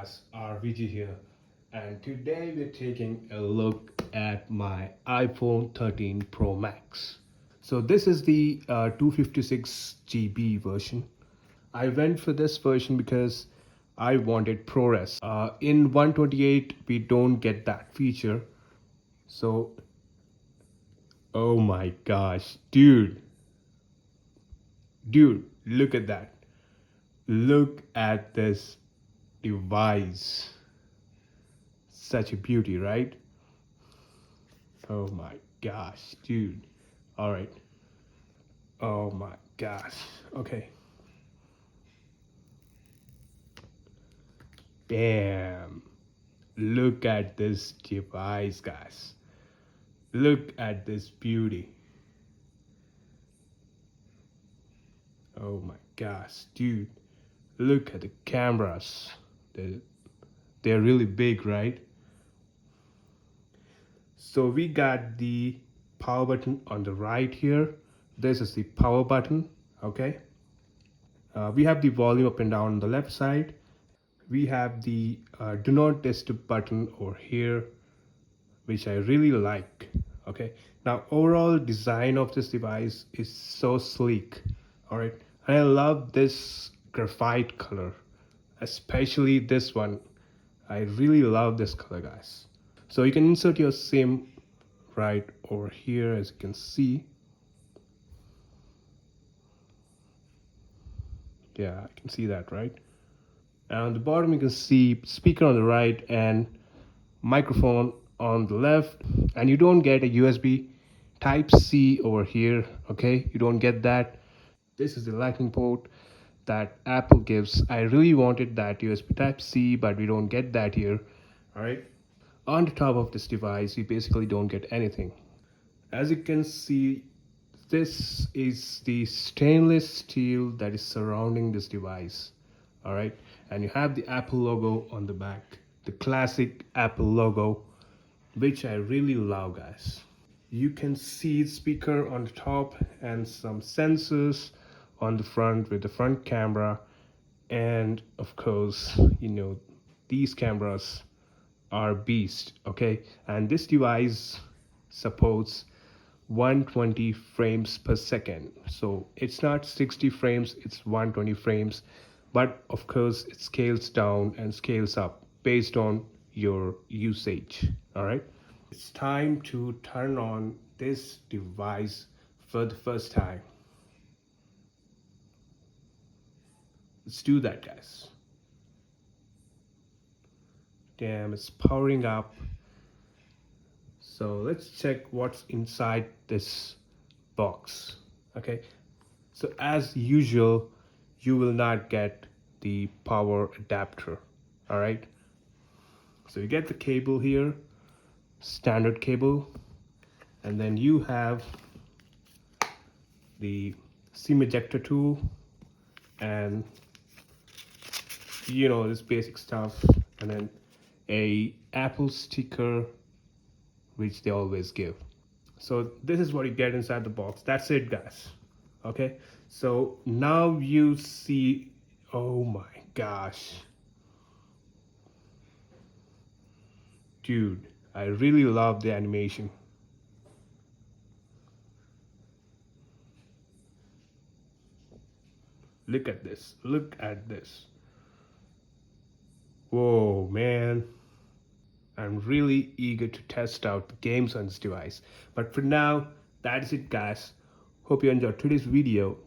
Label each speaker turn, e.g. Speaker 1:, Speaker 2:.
Speaker 1: guys, RVG here, and today we're taking a look at my iPhone 13 Pro Max. So this is the 256 GB version. I went for this version because I wanted ProRes. In 128 we don't get that feature. So oh my gosh, dude, look at that. Look at this device. Such a beauty, right? Oh my gosh, dude. All right. Oh my gosh. Okay. Damn. Look at this device, guys. Look at this beauty. Oh my gosh, dude. Look at the cameras. They're really big, right? So we got the power button on the right here. This is the power button, okay? We have the volume up and down on the left side. We have the do not disturb button over here, which I really like. Okay, now overall design of this device is so sleek. All right, and I love this graphite color, especially this one. I really love this color, guys. So you can insert your SIM right over here, as you can see. Yeah, I can see that, right? And on the bottom you can see speaker on the right and microphone on the left, and you don't get a USB type C over here. Okay, you don't get that. This is the lightning port that Apple gives. I really wanted that USB type C, but we don't get that here. All right, on the top of this device you basically don't get anything. As you can see, this is the stainless steel that is surrounding this device. All right, and you have the Apple logo on the back, the classic Apple logo, which I really love, guys. You can see speaker on the top and some sensors on the front with the front camera, and of course, these cameras are beast. Okay, and this device supports 120 frames per second, so it's not 60 frames, it's 120 frames, but of course it scales down and scales up based on your usage. All right, it's time to turn on this device for the first time. Let's do that, guys. Damn, it's powering up. So let's check what's inside this box. Okay, so as usual, you will not get the power adapter. All right, so you get the cable here, standard cable, and then you have the SIM ejector tool, and this basic stuff, and then a Apple sticker, which they always give. So this is what you get inside the box. That's it, guys. Okay, so now you see, oh my gosh, dude, I really love the animation. Look at this, look at this. Whoa, man. I'm really eager to test out the games on this device. But for now, that is it, guys. Hope you enjoyed today's video.